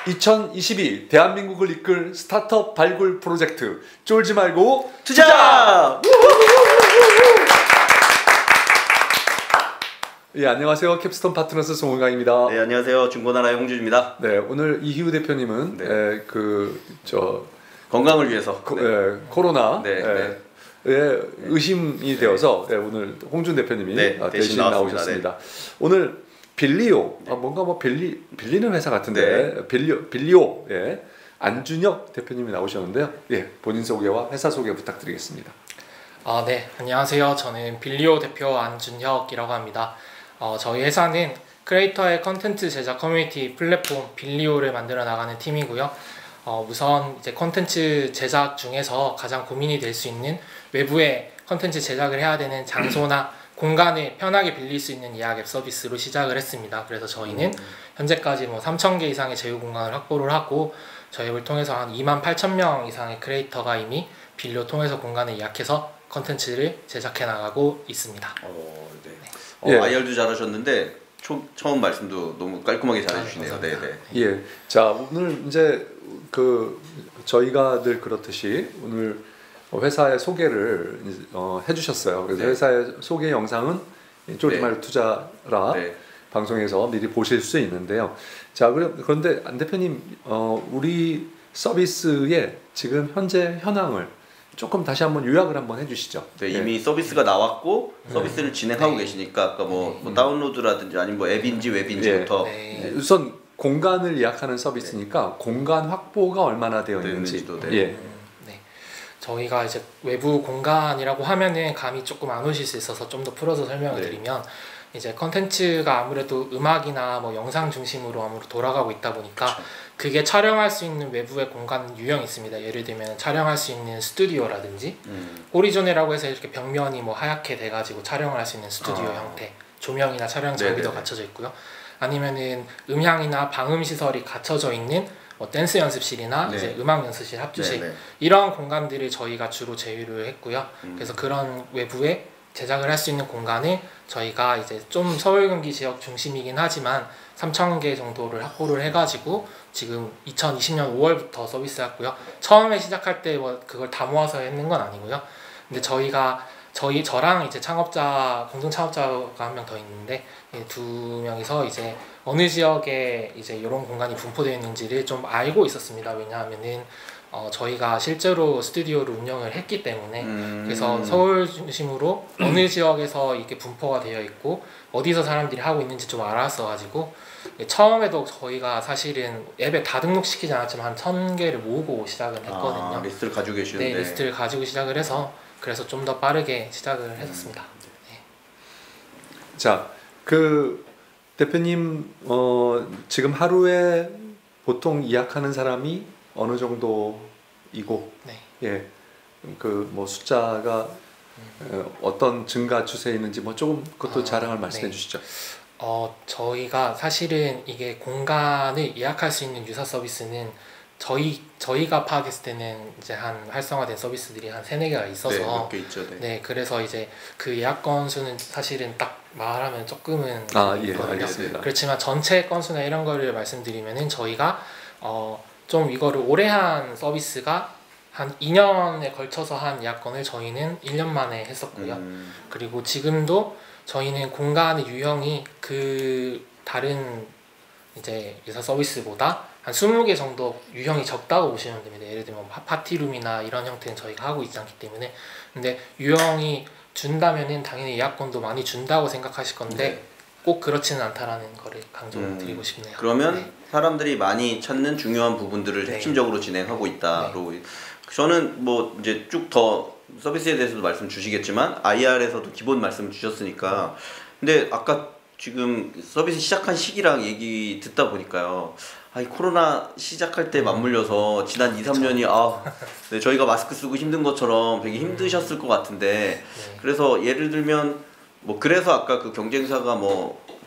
2022 대한민국을 이끌 스타트업 발굴 프로젝트 쫄지 말고 투자! 예, 안녕하세요. 캡스톤 파트너스 송은강입니다. 네, 안녕하세요. 중고나라의 홍준입니다. 네, 오늘 이희우 대표님은 네. 건강을 위해서 코로나 네. 의심이 되어서 오늘 홍준 대표님이 대신 나오셨습니다. 오늘 빌리오 뭔가 빌리는 회사 같은데 빌리오 안준혁 대표님이 나오셨는데요. 본인 소개와 회사 소개 부탁드리겠습니다. 네, 안녕하세요. 저는 빌리오 대표 안준혁이라고 합니다. 저희 회사는 크리에이터의 컨텐츠 제작 커뮤니티 플랫폼 빌리오를 만들어 나가는 팀이고요. 우선 이제 컨텐츠 제작 중에서 가장 고민이 될 수 있는 외부에 컨텐츠 제작을 해야 되는 장소나 공간을 편하게 빌릴 수 있는 예약 앱 서비스로 시작을 했습니다. 그래서 저희는 현재까지 3,000개 이상의 제휴 공간을 확보를 하고 저희 앱을 통해서 한 28,000명 이상의 크리에이터가 이미 빌리오 통해서 공간을 예약해서 컨텐츠를 제작해 나가고 있습니다. IR도 잘하셨는데 처음 말씀도 너무 깔끔하게 잘해주시네요. 예. 자, 오늘 이제 저희가 늘 그렇듯이 오늘 회사의 소개를 해주셨어요. 그래서 회사의 소개 영상은 쫄지 말고 투자라 방송에서 미리 보실 수 있는데요. 자, 그런데 안 대표님, 우리 서비스의 지금 현재 현황을 조금 다시 한번 요약을 한번 해주시죠. 이미 서비스가 나왔고 서비스를 진행하고 계시니까 아까 뭐 다운로드라든지 아니면 앱인지 웹인지부터 우선 공간을 예약하는 서비스니까 공간 확보가 얼마나 되어 있는지. 저희가 이제 외부 공간이라고 하면은 감이 조금 안 오실 수 있어서 좀 더 풀어서 설명을 드리면 이제 컨텐츠가 아무래도 음악이나 영상 중심으로 아무래도 돌아가고 있다 보니까 그게 촬영할 수 있는 외부의 공간 유형이 있습니다. 예를 들면 촬영할 수 있는 스튜디오라든지 오리지널이라고 해서 이렇게 벽면이 하얗게 돼가지고 촬영을 할 수 있는 스튜디오 형태, 조명이나 촬영 장비도 갖춰져 있고요. 아니면은 음향이나 방음 시설이 갖춰져 있는 댄스 연습실이나 이제 음악 연습실, 합주실 이런 공간들을 저희가 주로 제휴를 했고요. 그래서 그런 외부에 제작을 할 수 있는 공간을 저희가 이제 좀 서울 경기 지역 중심이긴 하지만 3,000개 정도를 확보를 해가지고 지금 2020년 5월부터 서비스했고요. 처음에 시작할 때 그걸 다 모아서 했는 건 아니고요. 근데 저랑 이제 공동 창업자가 한 명 더 있는데 두 명이서 이제 어느 지역에 이제 이런 공간이 분포되어 있는지를 좀 알고 있었습니다. 왜냐하면은 저희가 실제로 스튜디오를 운영을 했기 때문에 그래서 서울 중심으로 어느 지역에서 이렇게 분포가 되어 있고 어디서 사람들이 하고 있는지 좀 알았어가지고 처음에도 저희가 사실은 앱에 다 등록시키지 않았지만 한 1,000개를 모으고 시작을 했거든요. 리스트를 가지고 계시는데. 네, 리스트를 가지고 시작을 해서 그래서 좀 더 빠르게 시작을 했었습니다. 자, 대표님 지금 하루에 보통 예약하는 사람이 어느 정도이고 숫자가 어떤 증가 추세에 있는지 조금 그것도 자랑을 말씀해 주시죠. 저희가 사실은 이게 공간을 예약할 수 있는 유사 서비스는 저희가 파악했을 때는 이제 활성화된 서비스들이 한 3-4개가 있어서 몇 개 있죠. 그래서 이제 그 예약 건수는 사실은 딱 말하면 조금은 알겠습니다. 그렇지만 전체 건수나 이런 거를 말씀드리면은 저희가 좀 이거를 오래 한 서비스가 한 2년에 걸쳐서 한 예약건을 저희는 1년 만에 했었고요. 그리고 지금도 저희는 공간의 유형이 다른 이제 유사 서비스보다 한 20개 정도 유형이 적다고 보시면 됩니다. 예를 들면 파티룸이나 이런 형태는 저희가 하고 있지 않기 때문에. 근데 유형이 준다면은 당연히 예약권도 많이 준다고 생각하실 건데 꼭 그렇지는 않다라는 거를 강조드리고 싶네요. 그러면 사람들이 많이 찾는 중요한 부분들을 핵심적으로 진행하고 있다로 저는 이제 쭉 더 서비스에 대해서도 말씀 주시겠지만 IR에서도 기본 말씀을 주셨으니까 근데 아까 지금 서비스 시작한 시기랑 얘기 듣다 보니까요. 코로나 시작할 때 맞물려서 지난 2-3년이 저희가 마스크 쓰고 힘든 것처럼 되게 힘드셨을 것 같은데 그래서 예를 들면 그래서 아까 그 경쟁사가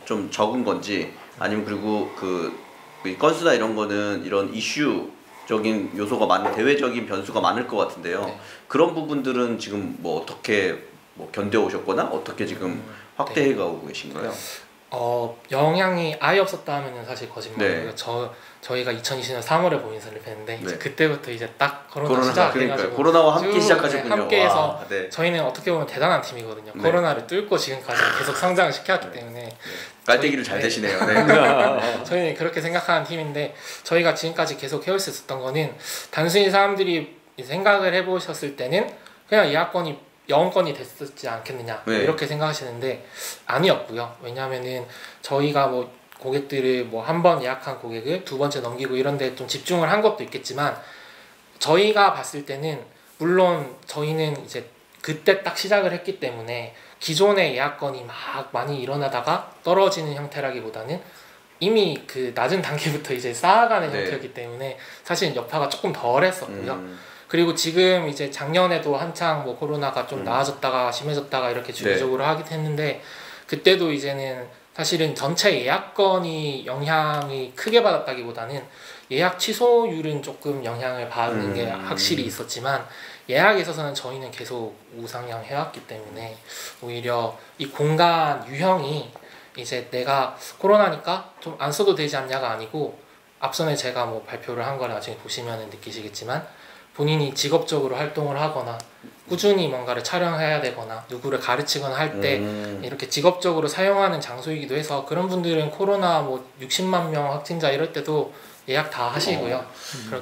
좀 적은 건지 아니면 그리고 그 건수나 이런 거는 이런 이슈적인 요소가 많은 대외적인 변수가 많을 것 같은데요. 그런 부분들은 지금 어떻게 견뎌 오셨거나 어떻게 지금 확대해 가고 계신가요? 영향이 아예 없었다 하면은 사실 거짓말이고요. 네. 저희가 2020년 3월에 모인사를 뵀는데 이제 네. 그때부터 이제 딱 코로나 그러니까 시작해가지고 코로나와 함께 쭉, 시작하셨군요. 함께 해서 와, 네. 저희는 어떻게 보면 대단한 팀이거든요. 네. 코로나를 뚫고 지금까지 계속 성장을 시켰기 네. 때문에 깔때기를 잘 네. 대시네요. 네. 저희는 그렇게 생각하는 팀인데 저희가 지금까지 계속 해올 수 있었던 거는 단순히 사람들이 생각을 해보셨을 때는 그냥 예약권이 영원권이 됐었지 않겠느냐 네. 이렇게 생각하시는데 아니었고요. 왜냐하면은 저희가 뭐 고객들을 뭐 한 번 예약한 고객을 두 번째 넘기고 이런 데 좀 집중을 한 것도 있겠지만 저희가 봤을 때는 물론 저희는 이제 그때 딱 시작을 했기 때문에 기존의 예약건이 막 많이 일어나다가 떨어지는 형태라기보다는 이미 그 낮은 단계부터 이제 쌓아가는 네. 형태였기 때문에 사실 여파가 조금 덜했었고요. 그리고 지금 이제 작년에도 한창 뭐 코로나가 좀 나아졌다가 심해졌다가 이렇게 주기적으로 하긴 했는데 그때도 이제는 사실은 전체 예약건이 영향이 크게 받았다기보다는 예약 취소율은 조금 영향을 받는 게 확실히 있었지만 예약에 있어서는 저희는 계속 우상향 해왔기 때문에 오히려 이 공간 유형이 이제 내가 코로나니까 좀 안 써도 되지 않냐가 아니고 앞선에 제가 뭐 발표를 한 거를 나중에 보시면 느끼시겠지만 본인이 직업적으로 활동을 하거나 꾸준히 뭔가를 촬영해야 되거나 누구를 가르치거나 할 때 이렇게 직업적으로 사용하는 장소이기도 해서 그런 분들은 코로나 뭐 60만 명 확진자 이럴 때도 예약 다 하시고요.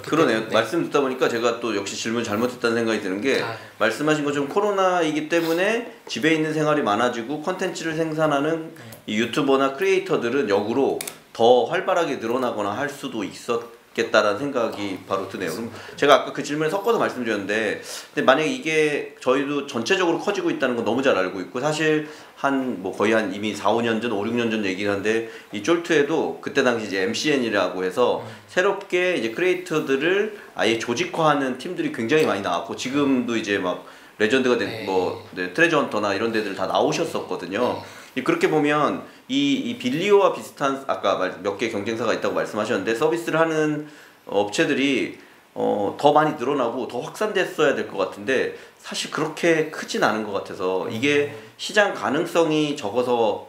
그러네요. 때문에. 말씀 듣다 보니까 제가 또 역시 질문 잘못했다는 생각이 드는 게 말씀하신 것처럼 코로나이기 때문에 집에 있는 생활이 많아지고 컨텐츠를 생산하는 이 유튜버나 크리에이터들은 역으로 더 활발하게 늘어나거나 할 수도 있었겠다라는 생각이 바로 드네요. 그럼 제가 아까 그 질문에 섞어서 말씀드렸는데 근데 만약에 이게 저희도 전체적으로 커지고 있다는 건 너무 잘 알고 있고 사실 한 뭐 거의 한 이미 4, 5년 전, 5, 6년 전 얘기를 하는데 이 쫄투에도 그때 당시 이제 MCN이라고 해서 새롭게 이제 크리에이터들을 아예 조직화하는 팀들이 굉장히 많이 나왔고 지금도 이제 막 레전드가 된 뭐 트레저 헌터나 이런 데들 다 나오셨었거든요. 그렇게 보면 이 빌리오와 비슷한 아까 몇 개 경쟁사가 있다고 말씀하셨는데 서비스를 하는 업체들이 더 많이 늘어나고 더 확산됐어야 될 것 같은데 사실 그렇게 크진 않은 것 같아서 이게 시장 가능성이 적어서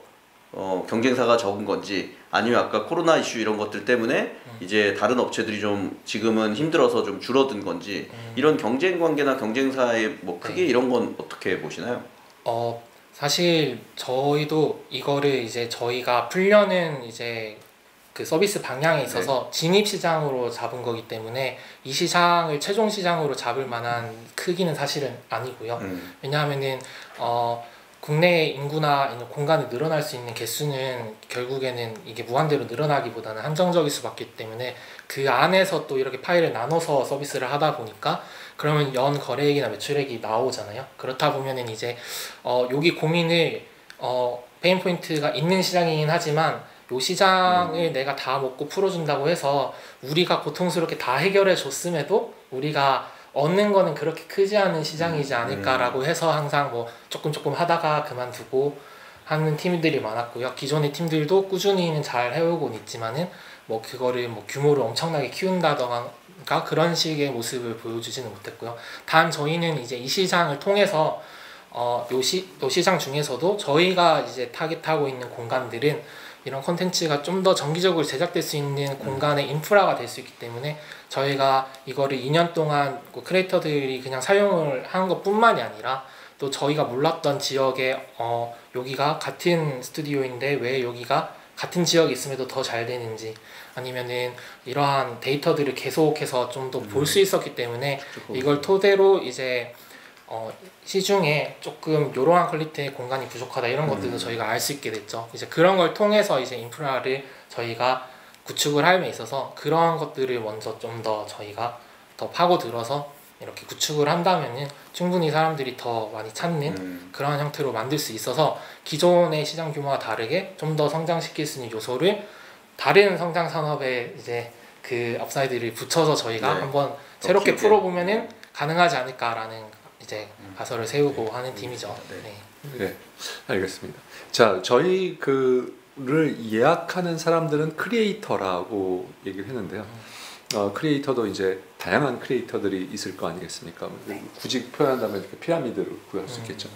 경쟁사가 적은 건지 아니면 아까 코로나 이슈 이런 것들 때문에 이제 다른 업체들이 좀 지금은 힘들어서 좀 줄어든 건지 이런 경쟁 관계나 경쟁사의 뭐 크게 이런 건 어떻게 보시나요? 사실 저희도 이거를 이제 저희가 풀려는 이제 그 서비스 방향에 있어서 진입 시장으로 잡은 거기 때문에 이 시장을 최종 시장으로 잡을 만한 크기는 사실은 아니고요. 왜냐하면은 국내 인구나 공간이 늘어날 수 있는 개수는 결국에는 이게 무한대로 늘어나기보다는 한정적일 수밖에 없기 때문에 그 안에서 또 이렇게 파일을 나눠서 서비스를 하다 보니까 그러면 연 거래액이나 매출액이 나오잖아요. 그렇다 보면은 이제 여기 고민을 페인 포인트가 있는 시장이긴 하지만 요 시장을 내가 다 먹고 풀어준다고 해서 우리가 고통스럽게 다 해결해 줬음에도 우리가 얻는 거는 그렇게 크지 않은 시장이지 않을까라고 해서 항상 뭐 조금 하다가 그만두고 하는 팀들이 많았고요. 기존의 팀들도 꾸준히는 잘 해오곤 있지만은 뭐 그거를 뭐 규모를 엄청나게 키운다던가 그런 식의 모습을 보여주지는 못했고요. 단 저희는 이제 이 시장을 통해서 요 시장 중에서도 저희가 이제 타깃하고 있는 공간들은 이런 콘텐츠가 좀 더 정기적으로 제작될 수 있는 공간의 인프라가 될 수 있기 때문에 저희가 이거를 2년 동안 크리에이터들이 그냥 사용을 한 것뿐만이 아니라 또 저희가 몰랐던 지역에 여기가 같은 스튜디오인데 왜 여기가 같은 지역에 있음에도 더 잘 되는지 아니면은 이러한 데이터들을 계속해서 좀 더 볼 수 있었기 때문에 이걸 토대로 이제 시중에 조금 이러한 퀄리티의 공간이 부족하다 이런 것들도 저희가 알 수 있게 됐죠. 이제 그런 걸 통해서 이제 인프라를 저희가 구축을 함에 있어서 그런 것들을 먼저 좀 더 저희가 더 파고들어서 이렇게 구축을 한다면은 충분히 사람들이 더 많이 찾는 그런 형태로 만들 수 있어서 기존의 시장 규모와 다르게 좀 더 성장시킬 수 있는 요소를 다른 성장 산업에 이제 그 업사이드를 붙여서 저희가 한번 새롭게 풀어보면은 가능하지 않을까라는 이제 가설을 세우고 하는 팀이죠. 네, 알겠습니다. 자, 저희 그를 예약하는 사람들은 크리에이터라고 얘기를 했는데요. 크리에이터도 이제 다양한 크리에이터들이 있을 거 아니겠습니까? 굳이 표현한다면 이렇게 피라미드를 구할 수 있겠죠.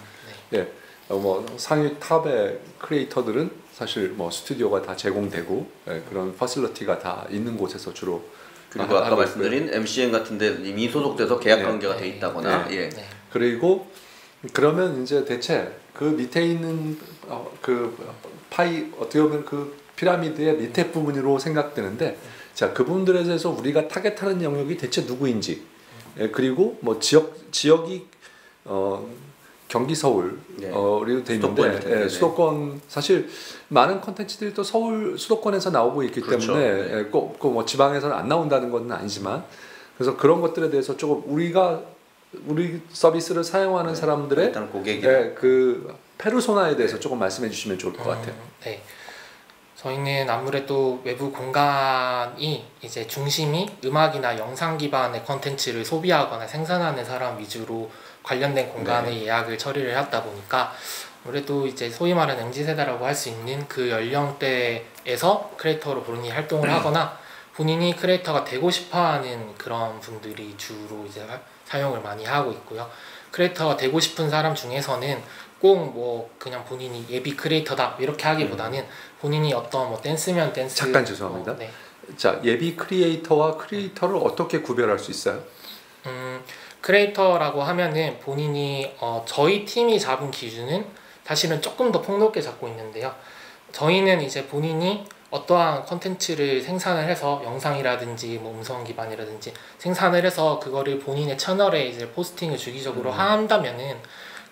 네. 뭐 상위 탑의 크리에이터들은 사실 뭐 스튜디오가 다 제공되고 그런 퍼실리티가 다 있는 곳에서 주로 그리고 아까 말씀드린 MCN 같은데 이미 소속돼서 계약 관계가 돼 있다거나 예. 그리고 그러면 이제 대체 그 밑에 있는 그 파이 어떻게 보면 그 피라미드의 밑에 부분으로 생각되는데 자 그분들에 대해서 우리가 타겟하는 영역이 대체 누구인지 그리고 뭐 지역이 경기 서울 우리도 돼 있는데 수도권 사실 많은 컨텐츠들이 또 서울 수도권에서 나오고 있기 그렇죠. 때문에 꼭 뭐 지방에서는 안 나온다는 건 아니지만 그래서 그런 것들에 대해서 조금 우리 서비스를 사용하는 사람들의 일단 고객이 그 페르소나에 대해서 조금 말씀해 주시면 좋을 것 같아요. 네. 저희는 아무래도 외부 공간이 이제 중심이 음악이나 영상 기반의 컨텐츠를 소비하거나 생산하는 사람 위주로 관련된 공간의 예약을 처리를 하다 보니까 아무래도 이제 소위 말하는 MZ세대라고 할 수 있는 그 연령대에서 크리에이터로 본인이 활동을 하거나 본인이 크리에이터가 되고 싶어하는 그런 분들이 주로 이제 사용을 많이 하고 있고요. 크리에이터가 되고 싶은 사람 중에서는 꼭 뭐 그냥 본인이 예비 크리에이터다 이렇게 하기보다는 본인이 어떤 뭐 댄스면 댄스 잠깐 죄송합니다. 자 예비 크리에이터와 크리에이터를 어떻게 구별할 수 있어요? 크리에이터라고 하면은 본인이 저희 팀이 잡은 기준은 사실은 조금 더 폭넓게 잡고 있는데요. 저희는 이제 본인이 어떠한 컨텐츠를 생산을 해서 영상이라든지 뭐 음성 기반이라든지 생산을 해서 그거를 본인의 채널에 이제 포스팅을 주기적으로 한다면은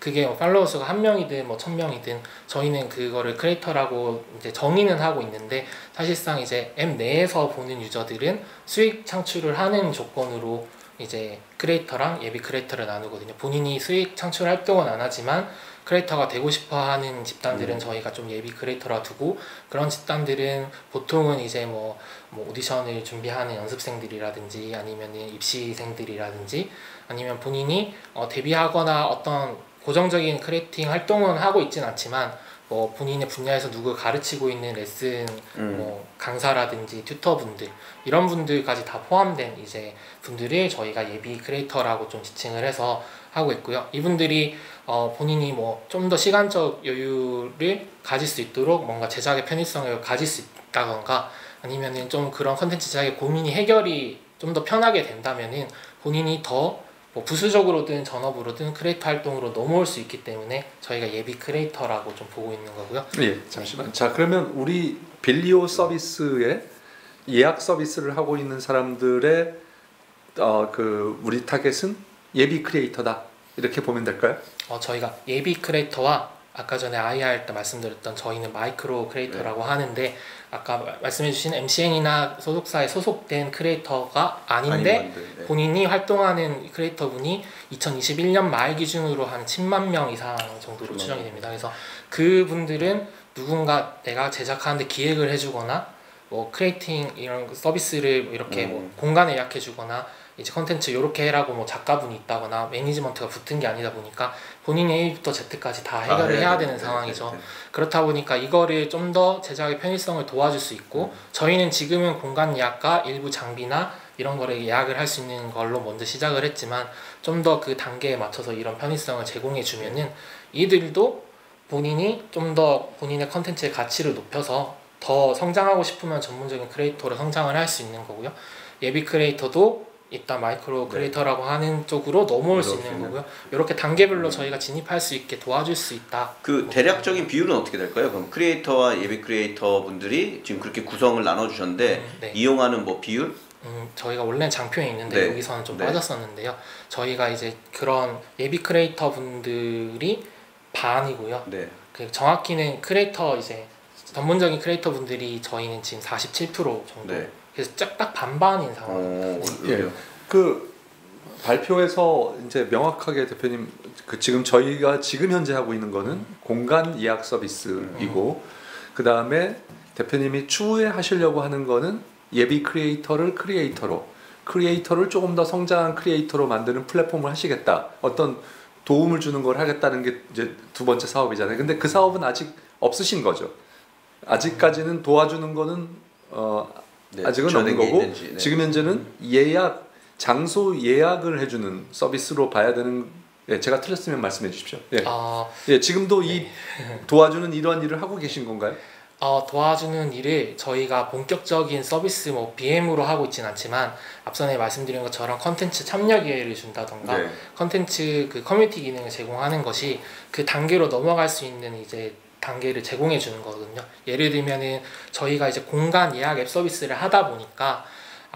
그게 뭐 팔로워 수가 1명이든 뭐 1000명이든 저희는 그거를 크리에이터라고 이제 정의는 하고 있는데 사실상 이제 앱 내에서 보는 유저들은 수익 창출을 하는 조건으로 이제 크리에이터랑 예비 크리에이터를 나누거든요. 본인이 수익 창출 활동은 안 하지만 크리에이터가 되고 싶어 하는 집단들은 저희가 좀 예비 크리에이터라 두고 그런 집단들은 보통은 이제 뭐 오디션을 준비하는 연습생들이라든지 아니면 입시생들이라든지 아니면 본인이 데뷔하거나 어떤 고정적인 크리에이팅 활동은 하고 있진 않지만 뭐 본인의 분야에서 누구 가르치고 있는 레슨 뭐 강사라든지 튜터분들 이런 분들까지 다 포함된 이제 분들을 저희가 예비 크리에이터라고 좀 지칭을 해서 하고 있고요. 이분들이 본인이 뭐 좀 더 시간적 여유를 가질 수 있도록 뭔가 제작의 편의성을 가질 수 있다던가 아니면은 좀 그런 컨텐츠 제작의 고민이 해결이 좀 더 편하게 된다면은 본인이 더 뭐 부수적으로든 전업으로든 크리에이터 활동으로 넘어올 수 있기 때문에 저희가 예비 크리에이터라고 좀 보고 있는 거고요. 예, 잠시만. 자, 그러면 우리 빌리오 서비스에 예약 서비스를 하고 있는 사람들의 그 우리 타겟은 예비 크리에이터다 이렇게 보면 될까요? 저희가 예비 크리에이터와 아까 전에 IR 때 말씀드렸던 저희는 마이크로 크리에이터라고 하는데 아까 말씀해주신 MCN이나 소속사에 소속된 크리에이터가 아닌데 본인이 활동하는 크리에이터분이 2021년 말 기준으로 한 10만 명 이상 정도로 추정이 됩니다. 그래서 그분들은 누군가 내가 제작하는데 기획을 해주거나 뭐 크리에이팅 이런 서비스를 이렇게 뭐 공간에 예약해주거나 이제 컨텐츠 이렇게 해라고 뭐 작가분이 있다거나 매니지먼트가 붙은 게 아니다 보니까 본인이 A부터 Z까지 다 해결을 해야 되는 상황이죠. 그렇다 보니까 이거를 좀 더 제작의 편의성을 도와줄 수 있고 저희는 지금은 공간 예약과 일부 장비나 이런 거를 예약을 할 수 있는 걸로 먼저 시작을 했지만 좀 더 그 단계에 맞춰서 이런 편의성을 제공해 주면은 이들도 본인이 좀 더 본인의 컨텐츠의 가치를 높여서 더 성장하고 싶으면 전문적인 크리에이터로 성장을 할 수 있는 거고요. 예비 크리에이터도 일단 마이크로 크리에이터라고 하는 쪽으로 넘어올 수 있는 거고요. 이렇게 단계별로 저희가 진입할 수 있게 도와줄 수 있다. 그 대략적인 비율은 어떻게 될까요? 그럼 크리에이터와 예비 크리에이터 분들이 지금 그렇게 구성을 나눠주셨는데 이용하는 뭐 비율? 저희가 원래는 장표에 있는데 여기서는 좀 빠졌었는데요. 저희가 이제 그런 예비 크리에이터 분들이 반이고요. 그 정확히는 크리에이터 이제 전문적인 크리에이터 분들이 저희는 지금 47% 정도. 그래서 딱 반반인 상황입니다. 예. 그 발표에서 이제 명확하게 대표님 그 지금 저희가 지금 현재 하고 있는 거는 공간 예약 서비스이고 그 다음에 대표님이 추후에 하시려고 하는 거는 예비 크리에이터를 크리에이터를 조금 더 성장한 크리에이터로 만드는 플랫폼을 하시겠다. 어떤 도움을 주는 걸 하겠다는 게 이제 두 번째 사업이잖아요. 근데 그 사업은 아직 없으신 거죠. 아직까지는 도와주는 거는 아직은 없는 거고 지금 현재는 예약 장소 예약을 해주는 서비스로 봐야 되는 예, 제가 틀렸으면 말씀해 주십시오. 예, 어, 예, 지금도 이 도와주는 이런 일을 하고 계신 건가요? 도와주는 일을 저희가 본격적인 서비스 뭐 BM으로 하고 있진 않지만 앞전에 말씀드린 것처럼 컨텐츠 참여 기회를 준다던가 네. 컨텐츠 그 커뮤니티 기능을 제공하는 것이 그 단계로 넘어갈 수 있는 이제 단계를 제공해 주는 거거든요. 예를 들면은 저희가 이제 공간 예약 앱 서비스를 하다 보니까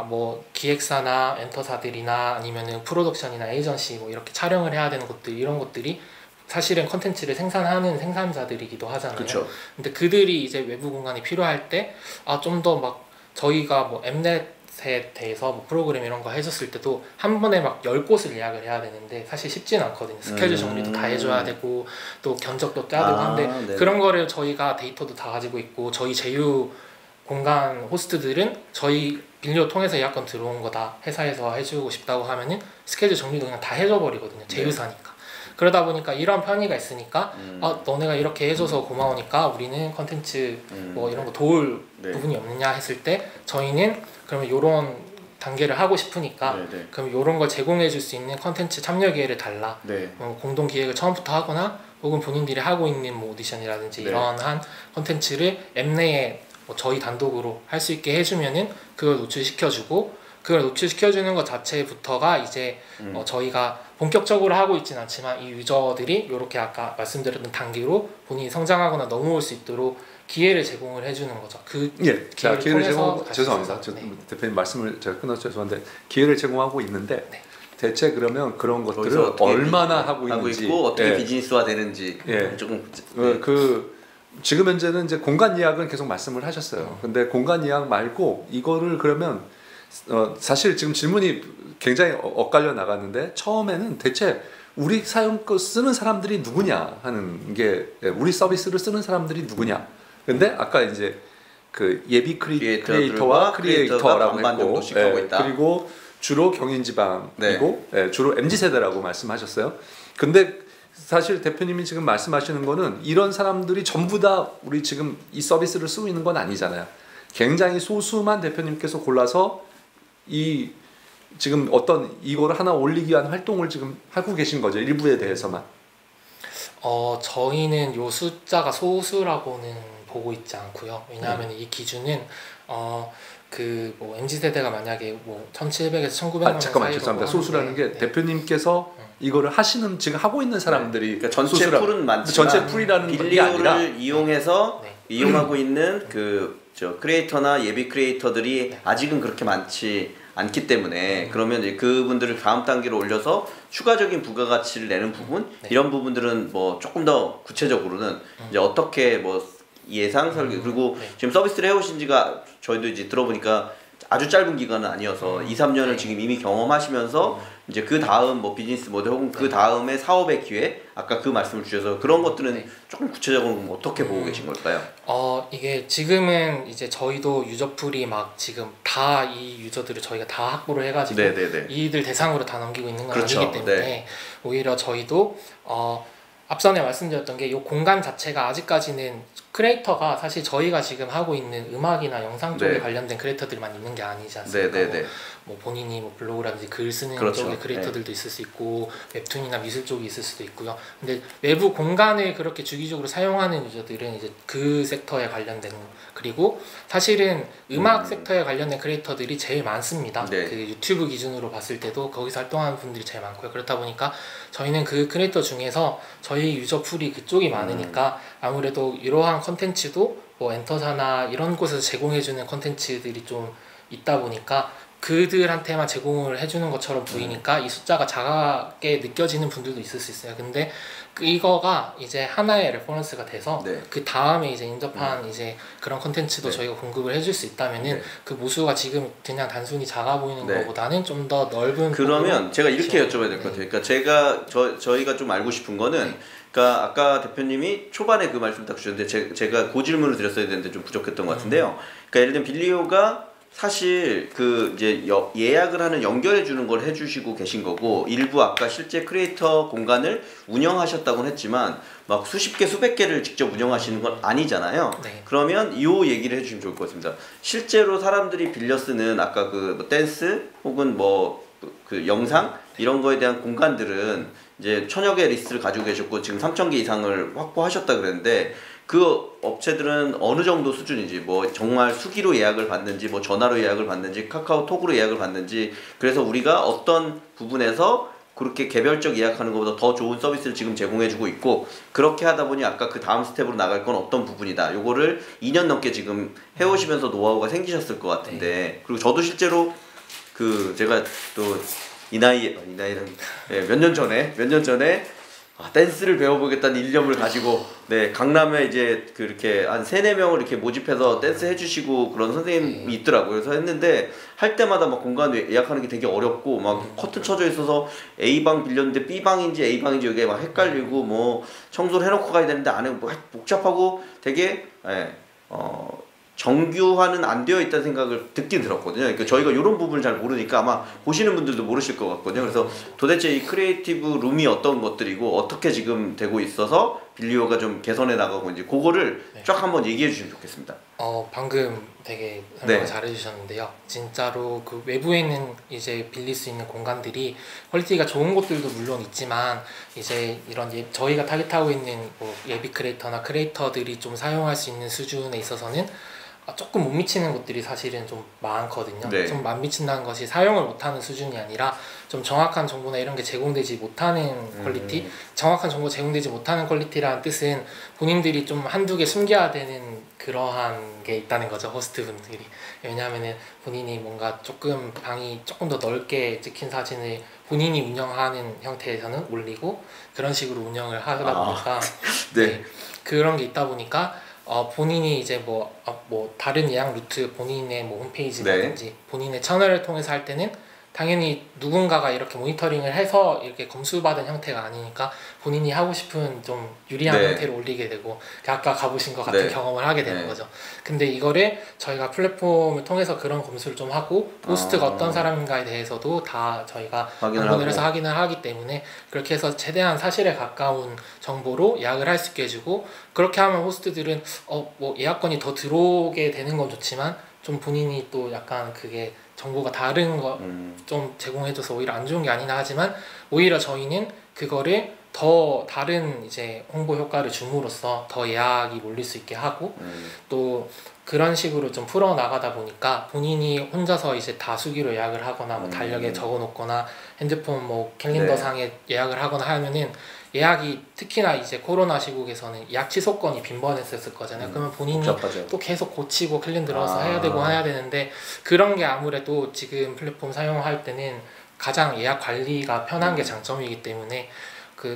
뭐 기획사나 엔터사들이나 아니면은 프로덕션이나 에이전시 뭐 이렇게 촬영을 해야 되는 것들 이런 것들이 사실은 컨텐츠를 생산하는 생산자들이기도 하잖아요. 그쵸. 근데 그들이 이제 외부 공간이 필요할 때 좀 더 막 저희가 뭐 엠넷에 대해서 뭐 프로그램 이런 거 해줬을 때도 한 번에 막 10곳을 예약을 해야 되는데 사실 쉽지는 않거든요. 스케줄 정리도 다 해줘야 되고 또 견적도 짜야 되고 한데 네. 그런 거를 저희가 데이터도 다 가지고 있고 저희 제휴 공간 호스트들은 저희 빌리오 통해서 예약권 들어온 거다 회사에서 해주고 싶다고 하면은 스케줄 정리도 그냥 다 해줘 버리거든요. 제휴사니까. 그러다 보니까 이런 편의가 있으니까 너네가 이렇게 해줘서 고마우니까 우리는 컨텐츠 뭐 이런 거 도울 네. 부분이 없느냐 했을 때 저희는 그러면 이런 단계를 하고 싶으니까 네. 그럼 이런 걸 제공해 줄 수 있는 컨텐츠 참여 기회를 달라. 네. 공동 기획을 처음부터 하거나 혹은 본인들이 하고 있는 뭐 오디션이라든지 네. 이러한 컨텐츠를 앱 내에 뭐 저희 단독으로 할 수 있게 해주면은 그걸 노출시켜주고 그걸 노출시켜주는 것 자체부터가 이제 저희가 본격적으로 하고 있지는 않지만 이 유저들이 이렇게 아까 말씀드렸던 단계로 본인이 성장하거나 넘어올 수 있도록 기회를 제공을 해주는 거죠. 그 예, 자, 기회를 제공하고 갈 수 죄송합니다. 있어서. 네. 대표님 말씀을 제가 끊어서 죄송한데 기회를 제공하고 있는데 네. 대체 그러면 그런 것들을 거기서 어떻게 얼마나 하고 있는지 있고 어떻게 예. 비즈니스화 되는지 예. 조금 지금 현재는 이제 공간 예약은 계속 말씀을 하셨어요. 근데 공간 예약 말고 이거를 그러면 사실 지금 질문이 굉장히 엇갈려 나갔는데 처음에는 대체 우리 사용 거 쓰는 사람들이 누구냐 하는 게 우리 서비스를 쓰는 사람들이 누구냐. 근데 아까 이제 그 예비 크리에이터와 크리에이터라고 반반 했고 정도씩 하고 있다. 그리고 주로 경인지방이고 주로 MZ 세대라고 말씀하셨어요. 근데 사실 대표님이 지금 말씀하시는 거는 이런 사람들이 전부 다 우리 지금 이 서비스를 쓰고 있는 건 아니잖아요. 굉장히 소수만 대표님께서 골라서 이 지금 어떤 이거를 하나 올리기 위한 활동을 지금 하고 계신 거죠. 일부에 대해서만. 저희는 요 숫자가 소수라고는 보고 있지 않고요. 왜냐하면 이 기준은 그 뭐 MZ 세대가 만약에 뭐 1,700에서 1,900만 명 잠깐만 사이로 죄송합니다. 소수라는 게 네. 대표님께서 이거를 하시는 지금 하고 있는 사람들이 그러니까 전체 풀은 많지만 전체 풀이라는 게 빌리오를 아니라 이용해서 네. 이용하고 있는 저 크리에이터나 예비 크리에이터들이 아직은 그렇게 많지 않기 때문에 그러면 이제 그분들을 다음 단계로 올려서 추가적인 부가가치를 내는 부분 이런 부분들은 뭐 조금 더 구체적으로는 이제 어떻게 뭐 예상 설계 그리고 지금 서비스를 해오신 지가 저희도 이제 들어보니까 아주 짧은 기간은 아니어서 2, 3년을 지금 이미 경험하시면서 이제 그 다음 뭐 비즈니스 모델 혹은 그 다음에 사업의 기회 아까 그 말씀을 주셔서 그런 것들은 조금 구체적으로 어떻게 보고 계신 걸까요? 이게 지금은 이제 저희도 유저풀이 막 지금 다 이 유저들을 저희가 다 확보를 해가지고 네네네. 이들 대상으로 다 넘기고 있는 건 그렇죠. 아니기 때문에 네. 오히려 저희도 앞전에 말씀드렸던 게 이 공간 자체가 아직까지는 크리에이터가 사실 저희가 지금 하고 있는 음악이나 영상 쪽에 네. 관련된 크리에이터들만 있는 게 아니지 않습니까? 네네네. 뭐 본인이 뭐 블로그라든지 글 쓰는 그렇죠. 쪽의 크리에이터들도 있을 수 있고 웹툰이나 미술 쪽이 있을 수도 있고요. 근데 외부 공간을 그렇게 주기적으로 사용하는 유저들은 이제 그 섹터에 관련된 그리고 사실은 음악 섹터에 관련된 크리에이터들이 제일 많습니다. 네. 그 유튜브 기준으로 봤을 때도 거기서 활동하는 분들이 제일 많고요. 그렇다 보니까 저희는 그 크리에이터 중에서 저희 유저 풀이 그쪽이 많으니까 아무래도 이러한 컨텐츠도 뭐 엔터사나 이런 곳에서 제공해주는 컨텐츠들이 좀 있다 보니까 그들한테만 제공을 해주는 것처럼 보이니까 이 숫자가 작게 느껴지는 분들도 있을 수 있어요. 근데 이거가 이제 하나의 레퍼런스가 돼서 네. 그 다음에 이제 인접한 이제 그런 컨텐츠도 네. 저희가 공급을 해줄 수 있다면은 네. 그 모수가 지금 그냥 단순히 작아 보이는 네. 것보다는 좀 더 넓은 그러면 제가 이렇게 그렇죠. 여쭤봐야 될 것 같아요. 그러니까 저희가 좀 알고 싶은 거는 그러니까 아까 대표님이 초반에 그 말씀 딱 주셨는데 제가 그 질문을 드렸어야 되는데 좀 부족했던 것 같은데요. 그러니까 예를 들면 빌리오가 사실 그 이제 예약을 하는 연결해 주는 걸 해주시고 계신 거고 일부 아까 실제 크리에이터 공간을 운영하셨다고는 했지만 막 수십 개 수백 개를 직접 운영하시는 건 아니잖아요. 네. 그러면 이 얘기를 해주시면 좋을 것 같습니다. 실제로 사람들이 빌려 쓰는 아까 그 뭐 댄스 혹은 뭐 그 영상 이런 거에 대한 공간들은 이제 1000여 개 리스트를 가지고 계셨고 지금 3000개 이상을 확보하셨다 그랬는데 그 업체들은 어느 정도 수준인지 뭐 정말 수기로 예약을 받는지 뭐 전화로 예약을 받는지 카카오톡으로 예약을 받는지 그래서 우리가 어떤 부분에서 그렇게 개별적 예약하는 것보다 더 좋은 서비스를 지금 제공해주고 있고 그렇게 하다 보니 아까 그 다음 스텝으로 나갈 건 어떤 부분이다 요거를 2년 넘게 지금 해오시면서 노하우가 생기셨을 것 같은데 그리고 저도 실제로 그 제가 또 이 나이는 몇 년 전에 댄스를 배워보겠다는 일념을 가지고 강남에 이제 그렇게 한 3-4명을 이렇게 모집해서 댄스 해주시고 그런 선생님이 있더라고요. 그래서 했는데 할 때마다 막 공간 예약하는 게 되게 어렵고 막 커튼 쳐져 있어서 A방 빌렸는데 B방인지 A방인지 이게 막 헷갈리고 뭐 청소를 해놓고 가야 되는데 안에 뭐 복잡하고 되게 정규화는 안 되어 있다는 생각을 듣긴 들었거든요. 그러니까 저희가 이런 부분을 잘 모르니까 아마 보시는 분들도 모르실 것 같거든요. 그래서 도대체 이 크리에이티브 룸이 어떤 것들이고 어떻게 지금 되고 있어서 빌리오가 좀 개선해 나가고 이제 그거를 쫙 한번 얘기해 주시면 좋겠습니다. 방금 되게 설명 잘해주셨는데요. 진짜로 그 외부에 있는 이제 빌릴 수 있는 공간들이 퀄리티가 좋은 곳들도 물론 있지만 이제 이런 저희가 타깃하고 있는 뭐 예비 크리에이터나 크리에이터들이 좀 사용할 수 있는 수준에 있어서는 조금 못 미치는 곳들이 사실은 좀 많거든요. 좀 안 미친다는 것이 사용을 못하는 수준이 아니라 좀 정확한 정보나 이런 게 제공되지 못하는 퀄리티, 정확한 정보 제공되지 못하는 퀄리티라는 뜻은 본인들이 좀 한두 개 숨겨야 되는 그러한 게 있다는 거죠, 호스트분들이. 왜냐하면은 본인이 뭔가 조금 방이 조금 더 넓게 찍힌 사진을 본인이 운영하는 형태에서는 올리고 그런 식으로 운영을 하다 보니까 그런 게 있다 보니까 본인이 이제 뭐 다른 예약 루트 본인의 뭐 홈페이지라든지 본인의 채널을 통해서 할 때는 당연히 누군가가 이렇게 모니터링을 해서 이렇게 검수받은 형태가 아니니까 본인이 하고 싶은 좀 유리한 형태로 올리게 되고 아까 가보신 것 같은 경험을 하게 되는 거죠. 근데 이거를 저희가 플랫폼을 통해서 그런 검수를 좀 하고 호스트가 어떤 사람인가에 대해서도 다 저희가 방문을 해서 확인을 하기 때문에 그렇게 해서 최대한 사실에 가까운 정보로 예약을 할 수 있게 해주고 그렇게 하면 호스트들은 뭐 예약건이 더 들어오게 되는 건 좋지만 좀 본인이 또 약간 그게 정보가 다른 거 좀 제공해줘서 오히려 안 좋은 게 아니나 하지만 오히려 저희는 그거를 더 다른 이제 홍보 효과를 줌으로써 더 예약이 몰릴 수 있게 하고 또 그런 식으로 좀 풀어 나가다 보니까 본인이 혼자서 이제 다수기로 예약을 하거나 뭐 달력에 적어 놓거나 핸드폰 뭐 캘린더 상에 예약을 하거나 하면은 예약이 특히나 이제 코로나 시국에서는 예약 취소건이 빈번했었을 거잖아요. 그러면 본인이 복잡하죠. 또 계속 고치고 클린 들어서 해야 되는데 그런 게 아무래도 지금 플랫폼 사용할 때는 가장 예약 관리가 편한 게 장점이기 때문에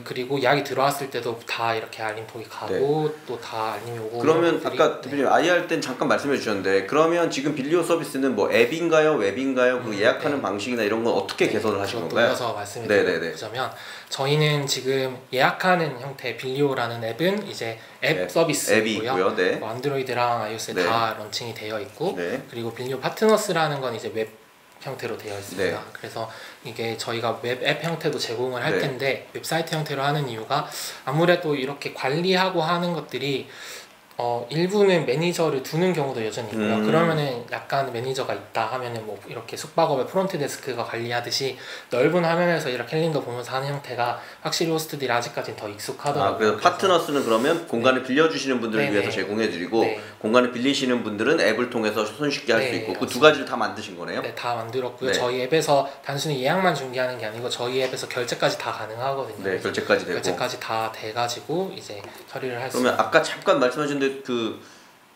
그리고 예약이 들어왔을 때도 다 이렇게 알림톡이 가고 또 다 알림이 오고 그러면 아까 대표님 IR 땐 잠깐 말씀해 주셨는데 그러면 지금 빌리오 서비스는 뭐 앱인가요? 웹인가요? 그 예약하는 방식이나 이런 건 어떻게 개선을 하신 건가요? 돌려서 말씀해 드리자면 저희는 지금 예약하는 형태 빌리오라는 앱은 이제 앱 서비스이고요. 뭐 안드로이드랑 iOS에 다 런칭이 되어 있고 그리고 빌리오 파트너스라는 건 이제 웹 형태로 되어 있습니다. 그래서 이게 저희가 웹 앱 형태도 제공을 할 텐데 웹사이트 형태로 하는 이유가 아무래도 이렇게 관리하고 하는 것들이 일부는 매니저를 두는 경우도 여전히 있고요. 그러면은 약간 매니저가 있다 하면은 뭐 이렇게 숙박업의 프론트 데스크가 관리하듯이 넓은 화면에서 이렇게 캘린더 보면서 하는 형태가 확실히 호스트들이 아직까지는 더 익숙하더라고요. 그래서 파트너스는 그러면 공간을 빌려주시는 분들을 위해서 제공해드리고 공간을 빌리시는 분들은 앱을 통해서 손쉽게 할 수 있고 그 두 가지를 다 만드신 거네요? 네, 다 만들었고요. 저희 앱에서 단순히 예약만 준비하는 게 아니고 저희 앱에서 결제까지 다 가능하거든요. 네, 결제까지 되고. 결제까지 다 돼가지고 이제 처리를 할 수. 그러면 아까 잠깐 말씀하셨는데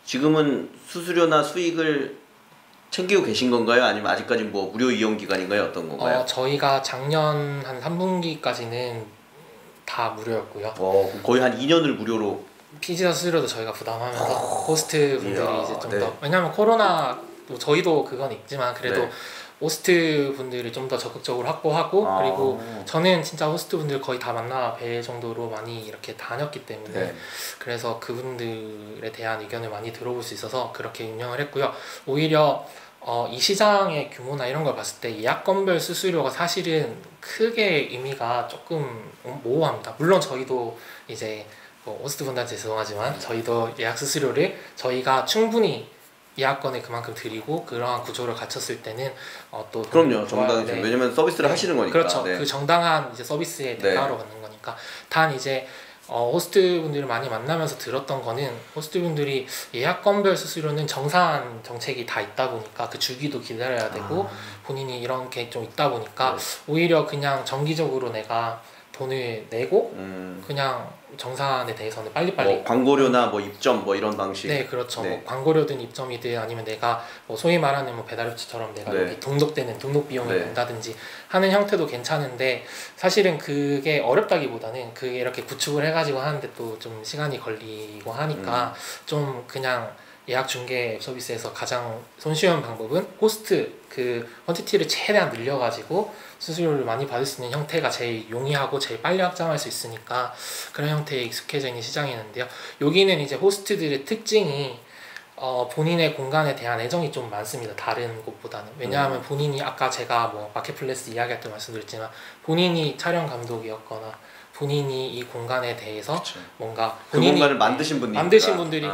지금은 수수료나 수익을 챙기고 계신 건가요? 아니면 아직까지 뭐 무료 이용 기간인가요? 어떤 건가요? 저희가 작년 한 3분기까지는 다 무료였고요. 거의 한 2년을 무료로. 피지사 수수료도 저희가 부담하면서 호스트 분들이 이제 좀 더 왜냐하면 코로나 저희도 그건 있지만 그래도 호스트 분들을 좀 더 적극적으로 확보하고 그리고 저는 진짜 호스트 분들 거의 다 만나 뵐 정도로 많이 이렇게 다녔기 때문에 그래서 그분들에 대한 의견을 많이 들어볼 수 있어서 그렇게 운영을 했고요. 오히려 이 시장의 규모나 이런 걸 봤을 때 예약건별 수수료가 사실은 크게 의미가 조금 모호합니다. 물론 저희도 이제 호스트 분들한테 죄송하지만 저희도 예약 수수료를 저희가 충분히 예약권을 그만큼 드리고 그러한 구조를 갖췄을 때는 또 그럼요. 정당히 왜냐면 서비스를 하시는 거니까. 그렇죠. 그 정당한 이제 서비스의 대가로 받는 거니까. 단 이제 호스트 분들을 많이 만나면서 들었던 거는 호스트 분들이 예약건별 수수료는 정산 정책이 다 있다 보니까 그 주기도 기다려야 되고 본인이 이런 게 좀 있다 보니까 오히려 그냥 정기적으로 내가 돈을 내고 그냥 정산에 대해서는 빨리빨리 뭐 광고료나 뭐 입점 뭐 이런 방식. 네, 그렇죠. 뭐 광고료든 입점이든 아니면 내가 뭐 소위 말하는 뭐 배달업체처럼 내가 여기 등록되는 등록 비용을 낸다든지 하는 형태도 괜찮은데 사실은 그게 어렵다기보다는 그게 이렇게 구축을 해가지고 하는데 또 좀 시간이 걸리고 하니까 좀 그냥 예약 중개 서비스에서 가장 손쉬운 방법은 호스트 그 퀀티티를 최대한 늘려가지고 수수료를 많이 받을 수 있는 형태가 제일 용이하고 제일 빨리 확장할 수 있으니까 그런 형태에 익숙해져 있는 시장이었는데요. 여기는 이제 호스트들의 특징이 본인의 공간에 대한 애정이 좀 많습니다. 다른 곳보다는. 왜냐하면 본인이 아까 제가 뭐 마켓플레이스 이야기할 때 말씀드렸지만 본인이 촬영 감독이었거나 본인이 이 공간에 대해서 뭔가 그 공간을 만드신 분들이고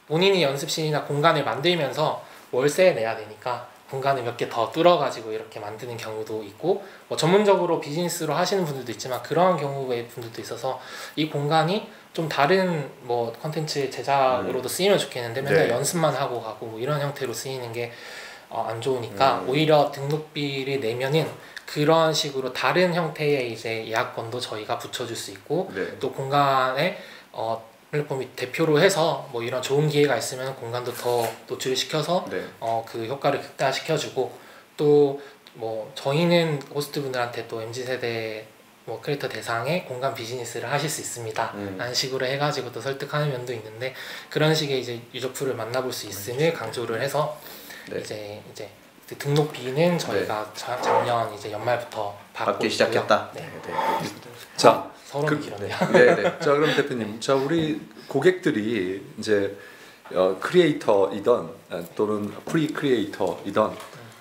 본인이 연습실이나 공간을 만들면서 월세 내야 되니까 공간을 몇 개 더 뚫어가지고 이렇게 만드는 경우도 있고 뭐 전문적으로 비즈니스로 하시는 분들도 있지만 그러한 경우의 분들도 있어서 이 공간이 좀 다른 뭐 컨텐츠 제작으로도 쓰이면 좋겠는데 맨날 연습만 하고 가고 뭐 이런 형태로 쓰이는 게 안 좋으니까 오히려 등록비를 내면은 그런 식으로 다른 형태의 이제 예약권도 저희가 붙여줄 수 있고 또 공간에 플랫폼이 대표로 해서 뭐 이런 좋은 기회가 있으면 공간도 더 노출을 시켜서 그 효과를 극대화시켜주고 또 뭐 저희는 호스트분들한테 또 MZ세대 뭐 크리에이터 대상의 공간 비즈니스를 하실 수 있습니다 라는 식으로 해가지고 또 설득하는 면도 있는데 그런 식의 이제 유저풀을 만나볼 수 있음을 강조를 해서 이제 등록비는 저희가 작년 이제 연말부터 받기 시작했다. 자, 서론이 길었네요. 자, 그럼 대표님, 자 우리 고객들이 이제 크리에이터이던 또는 프리 크리에이터이던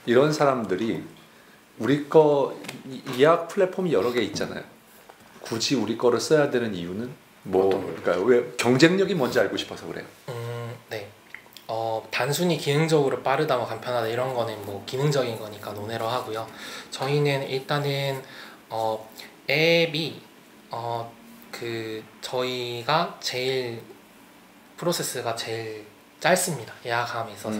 이런 사람들이 우리 거 예약 플랫폼이 여러 개 있잖아요. 굳이 우리 거를 써야 되는 이유는 그러니까 왜 경쟁력이 뭔지 알고 싶어서 그래요. 네. 단순히 기능적으로 빠르다, 뭐 간편하다 이런 거는 뭐 기능적인 거니까 논외로 하고요. 저희는 일단은 앱이 저희가 제일 프로세스가 제일 짧습니다. 예약함에 있어서.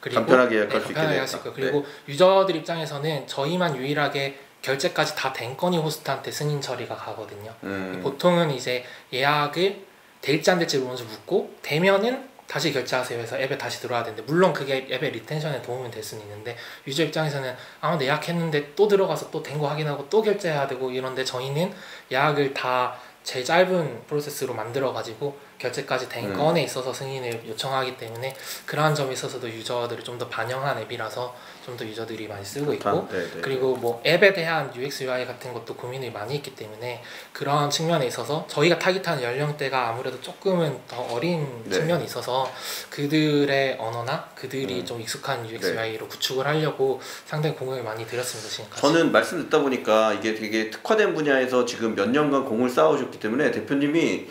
그리고 간편하게 예약할 수 있게 간편하게 할 수 있고 그리고 유저들 입장에서는 저희만 유일하게 결제까지 다 된 건이 호스트한테 승인 처리가 가거든요. 보통은 이제 예약을 될지 안 될지 먼저 묻고 되면은 다시 결제하세요 해서 앱에 다시 들어와야 되는데 물론 그게 앱의 리텐션에 도움이 될 수는 있는데 유저 입장에서는 내 예약했는데 또 들어가서 또 된 거 확인하고 또 결제해야 되고 이런데 저희는 예약을 다 제일 짧은 프로세스로 만들어 가지고 결제까지 된 건에 있어서 승인을 요청하기 때문에 그러한 점에 있어서도 유저들을 좀 더 반영한 앱이라서 좀 더 유저들이 많이 쓰고 있고 그리고 뭐 앱에 대한 UX UI 같은 것도 고민을 많이 했기 때문에 그러한 측면에 있어서 저희가 타깃하는 연령대가 아무래도 조금은 더 어린 측면이 있어서 그들의 언어나 그들이 좀 익숙한 UX UI로 구축을 하려고 상당히 공을 많이 들였습니다. 지금까지. 저는 말씀 듣다 보니까 이게 되게 특화된 분야에서 지금 몇 년간 공을 쌓아오셨기 때문에 대표님이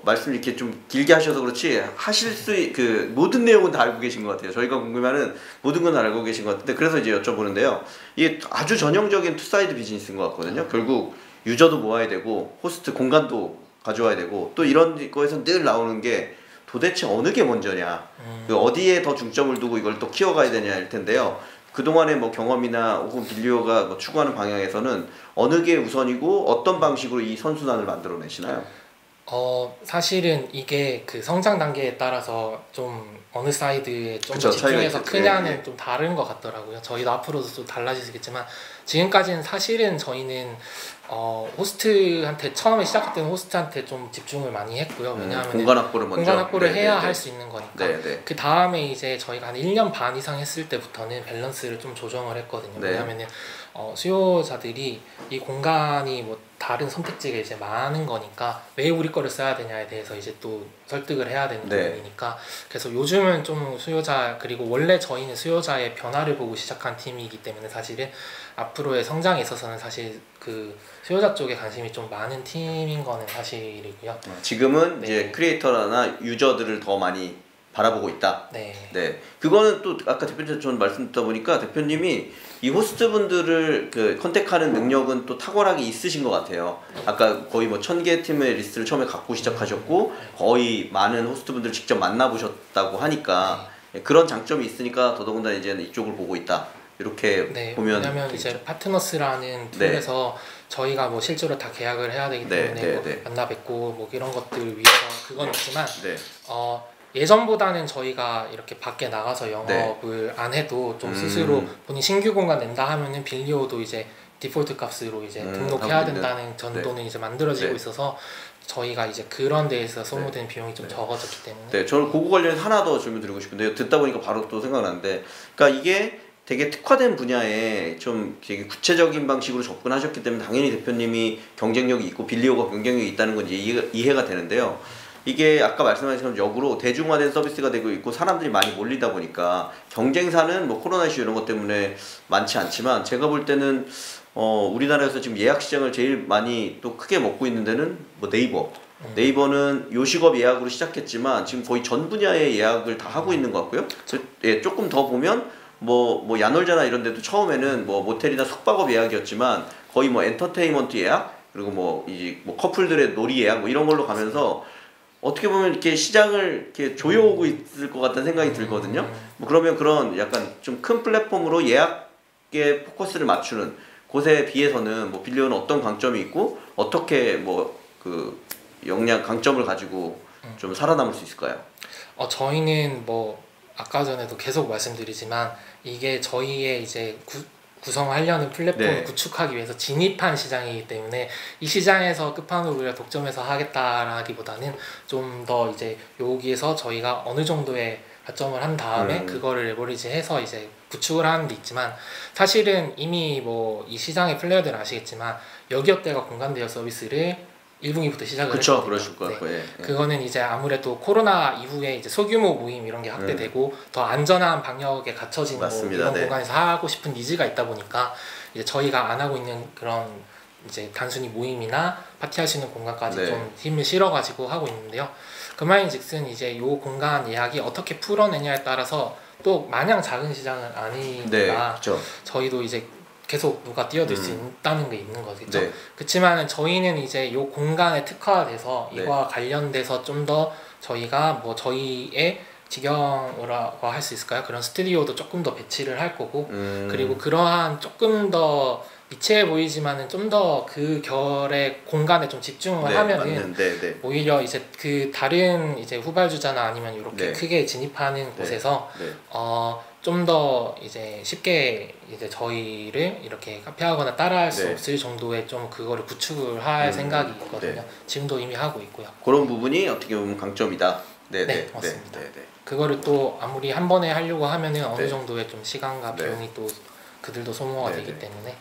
말씀 이렇게 좀 길게 하셔서 그렇지 하실 그 모든 내용은 다 알고 계신 것 같아요. 저희가 궁금해하는 모든 건 다 알고 계신 것 같은데 그래서 이제 여쭤보는데요. 이게 아주 전형적인 투사이드 비즈니스인 것 같거든요. 결국 유저도 모아야 되고 호스트 공간도 가져와야 되고 또 이런 거에서 늘 나오는 게 도대체 어느 게 먼저냐, 어디에 더 중점을 두고 이걸 또 키워가야 되냐일 텐데요. 그동안의 뭐 경험이나 혹은 빌리오가 뭐 추구하는 방향에서는 어느 게 우선이고 어떤 방식으로 이 선순환을 만들어내시나요? 사실은 이게 그 성장 단계에 따라서 좀 어느 사이드에 좀 더 집중해서 크냐는 좀 다른 것 같더라고요. 저희도 앞으로도 좀 달라지겠지만 지금까지는 사실은 저희는 호스트한테 처음에 시작할 때는 호스트한테 좀 집중을 많이 했고요. 왜냐하면 공간 확보를 해야 할 수 있는 거니까. 그 다음에 이제 저희가 한 1년 반 이상 했을 때부터는 밸런스를 좀 조정을 했거든요. 왜냐하면은 수요자들이 이 공간이 뭐 다른 선택지가 이제 많은 거니까 왜 우리 거를 써야 되냐에 대해서 이제 또 설득을 해야 되는 부분이니까 그래서 요즘은 좀 수요자 그리고 원래 저희는 수요자의 변화를 보고 시작한 팀이기 때문에 사실은 앞으로의 성장에 있어서는 사실 그 수요자 쪽에 관심이 좀 많은 팀인 거는 사실이고요. 지금은 이제 크리에이터나 유저들을 더 많이 바라보고 있다. 네. 네, 그거는 또 아까 대표님 전 말씀 듣다 보니까 대표님이 이 호스트분들을 그 컨택하는 능력은 또 탁월하게 있으신 것 같아요. 아까 거의 뭐 1000개 팀의 리스트를 처음에 갖고 시작하셨고 거의 많은 호스트분들을 직접 만나보셨다고 하니까 그런 장점이 있으니까 더더군다나 이제는 이쪽을 보고 있다. 이렇게 네, 보면 왜냐면 되겠죠. 이제 파트너스라는 네. 툴에서 저희가 뭐 실제로 다 계약을 해야 되기 네, 때문에 네, 뭐 네. 만나 뵙고 뭐 이런 것들을 위해서 그건 없지만 네, 예전보다는 저희가 이렇게 밖에 나가서 영업을 안 해도 좀 스스로 본인 신규 공간 낸다 하면은 빌리오도 이제 디폴트 값으로 이제 등록해야 하고 있는. 된다는 전도는 이제 만들어지고 네. 있어서 저희가 이제 그런 데에서 소모되는 비용이 좀 적어졌기 때문에 네, 저는 그거 관련해서 하나 더 질문 드리고 싶은데요. 듣다 보니까 바로 또 생각나는데, 그러니까 이게 되게 특화된 분야에 좀 되게 구체적인 방식으로 접근하셨기 때문에 당연히 대표님이 경쟁력이 있고 빌리오가 경쟁력이 있다는 건 이제 이해가 되는데요. 이게 아까 말씀하신 것처럼 역으로 대중화된 서비스가 되고 있고 사람들이 많이 몰리다 보니까 경쟁사는 뭐 코로나 이슈 이런 것 때문에 많지 않지만 제가 볼 때는 우리나라에서 지금 예약 시장을 제일 많이 또 크게 먹고 있는 데는 뭐 네이버는 요식업 예약으로 시작했지만 지금 거의 전 분야의 예약을 다 하고 있는 것 같고요. 예, 조금 더 보면 뭐 야놀자나 이런 데도 처음에는 뭐 모텔이나 숙박업 예약이었지만 거의 뭐 엔터테인먼트 예약 그리고 뭐 커플들의 놀이 예약 뭐 이런 걸로 가면서 어떻게 보면 이렇게 시장을 이렇게 조여오고 있을 것 같다는 생각이 들거든요. 뭐 그러면 그런 약간 좀 큰 플랫폼으로 예약에 포커스를 맞추는 곳에 비해서는 뭐 빌리오는 어떤 강점이 있고 어떻게 뭐 그 강점을 가지고 좀 살아남을 수 있을까요? 저희는 뭐 아까 전에도 계속 말씀드리지만 이게 저희의 이제 구성하려는 플랫폼을 네. 구축하기 위해서 진입한 시장이기 때문에 이 시장에서 끝판왕을 우리가 독점해서 하겠다라기보다는 좀 더 이제 여기에서 저희가 어느 정도의 가점을 한 다음에 그거를 레버리지해서 이제 구축을 하는 데 있지만 사실은 이미 뭐 이 시장의 플레이어들은 아시겠지만 여기어때가 공간 대여 서비스를 1분기부터 시작을 그쵸, 했거든요. 그러실 것 같고, 예. 그거는 이제 아무래도 코로나 이후에 이제 소규모 모임 이런 게 확대되고 더 안전한 방역에 갖춰진 뭐 이런 공간에서 하고 싶은 니즈가 있다 보니까 이제 저희가 안 하고 있는 그런 이제 단순히 모임이나 파티할 수 있는 공간까지 좀 힘을 실어가지고 하고 있는데요. 그말인즉슨 이제 요 공간 예약이 어떻게 풀어내냐에 따라서 또 마냥 작은 시장은 아니니까 저희도 이제 계속 누가 뛰어들 수 있다는 게 있는 거겠죠. 그렇지만 저희는 이제 이 공간에 특화돼서 이거와 관련돼서 좀 더 저희가 뭐 저희의 직영이라고 할 수 있을까요? 그런 스튜디오도 조금 더 배치를 할 거고 그리고 그러한 조금 더 미치해 보이지만은 좀 더 그 결의 공간에 좀 집중을 하면은 오히려 이제 그 다른 이제 후발주자나 아니면 이렇게 크게 진입하는 곳에서 좀 더 이제 쉽게 이제 저희를 이렇게 카피하거나 따라할 수 없을 정도의 좀 그거를 구축을 할 생각이 있거든요. 지금도 이미 하고 있고요. 그런 부분이 어떻게 보면 강점이다. 네, 맞습니다. 그거를 또 아무리 한 번에 하려고 하면은 어느 정도의 좀 시간과 비용이 또 그들도 소모가 되기 때문에.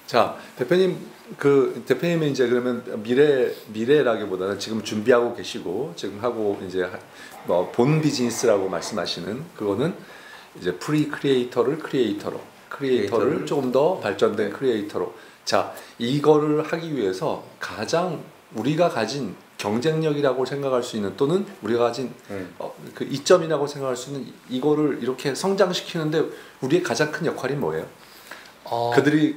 자, 대표님은 이제 그러면 미래라기보다는 지금 준비하고 계시고 지금 하고 이제 뭐 본 비즈니스라고 말씀하시는 그거는 이제 프리 크리에이터를 크리에이터를 조금 더 발전된 크리에이터로. 자, 이거를 하기 위해서 가장 우리가 가진 경쟁력이라고 생각할 수 있는 또는 우리가 가진 그 이점이라고 생각할 수 있는 이거를 이렇게 성장시키는데 우리의 가장 큰 역할이 뭐예요? 그들이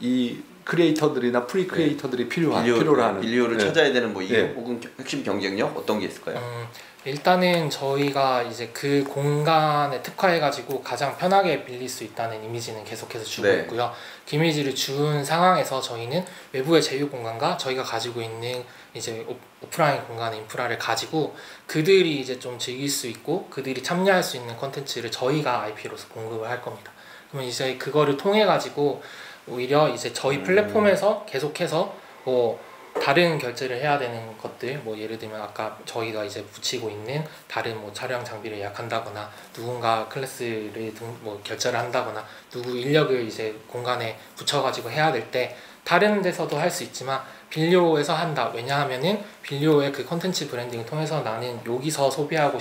이 크리에이터들이나 프리 크리에이터들이 필요로 하는 빌리오를 찾아야 되는 뭐 이게 혹은 핵심 경쟁력 어떤 게 있을까요? 일단은 저희가 이제 그 공간에 특화해가지고 가장 편하게 빌릴 수 있다는 이미지는 계속해서 주고 있고요. 그 이미지를 준 상황에서 저희는 외부의 제휴 공간과 저희가 가지고 있는 이제 오프라인 공간의 인프라를 가지고 그들이 이제 좀 즐길 수 있고 그들이 참여할 수 있는 콘텐츠를 저희가 IP로서 공급을 할 겁니다. 그러면 이제 그거를 통해 가지고 오히려 이제 저희 플랫폼에서 계속해서 뭐 다른 결제를 해야 되는 것들 뭐 예를 들면 아까 저희가 이제 붙이고 있는 다른 뭐 촬영 장비를 예약한다거나 누군가 클래스를 뭐 결제를 한다거나 누구 인력을 이제 공간에 붙여가지고 해야 될 때 다른 데서도 할 수 있지만 빌리오에서 한다. 왜냐하면은 빌리오의 그 콘텐츠 브랜딩을 통해서 나는 여기서 소비하고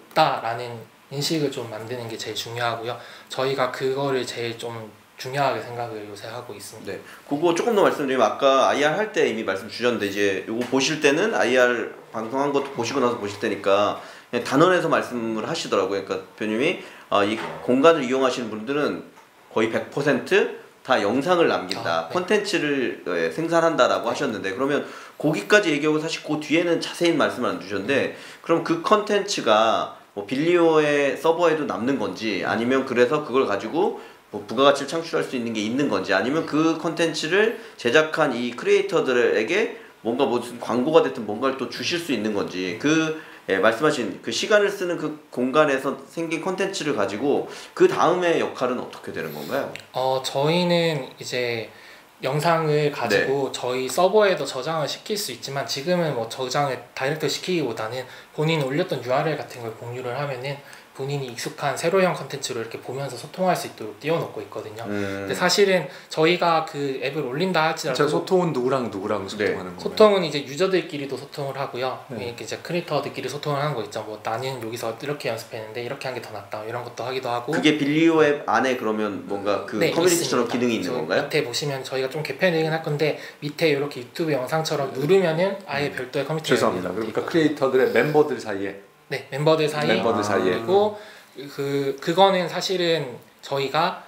싶다라는 인식을 좀 만드는 게 제일 중요하고요. 저희가 그거를 제일 좀 중요하게 생각을 요새 하고 있습니다. 네, 그거 조금 더 말씀드리면 아까 IR 할 때 이미 말씀 주셨는데 이제 요거 보실 때는 IR 방송한 것도 보시고 나서 보실 때니까 그냥 단언해서 말씀을 하시더라고요. 그러니까 대표님이 이 공간을 이용하시는 분들은 거의 100%다 영상을 남긴다, 네. 콘텐츠를 생산한다라고 하셨는데, 그러면 거기까지 얘기하고 사실 그 뒤에는 자세히 말씀을 안 주셨는데, 그럼 그 콘텐츠가 뭐 빌리오의 서버에도 남는 건지, 아니면 그래서 그걸 가지고 뭐 부가가치를 창출할 수 있는 게 있는 건지, 아니면 그 콘텐츠를 제작한 이 크리에이터들에게 뭔가 무슨 광고가 됐든 뭔가를 또 주실 수 있는 건지, 말씀하신 그 시간을 쓰는 그 공간에서 생긴 콘텐츠를 가지고 그 다음의 역할은 어떻게 되는 건가요? 저희는 이제 영상을 가지고 저희 서버에도 저장을 시킬 수 있지만, 지금은 뭐 저장을 다이렉트 시키기보다는 본인이 올렸던 URL 같은 걸 공유를 하면은 본인이 익숙한 세로형 컨텐츠로 이렇게 보면서 소통할 수 있도록 띄워놓고 있거든요. 근데 사실은 저희가 그 앱을 올린다 할지라도 자, 소통은 누구랑 소통하는 거예요? 소통은 이제 유저들끼리도 소통을 하고요. 네. 이렇게 이제 크리에이터들끼리 소통을 하는 거 있죠. 뭐 나는 여기서 이렇게 연습했는데 이렇게 한 게 더 낫다, 이런 것도 하기도 하고. 그게 빌리오 앱 안에 그러면 뭔가 그 커뮤니티처럼 있습니다. 기능이 있는 건가요? 밑에 보시면 저희가 좀 개편되긴 할 건데, 밑에 이렇게 유튜브 영상처럼 누르면은 아예 별도의 커뮤니티가 죄송합니다. 그러니까 크리에이터들의 멤버들 사이에 멤버들 사이에 그리고 그거는 사실은 저희가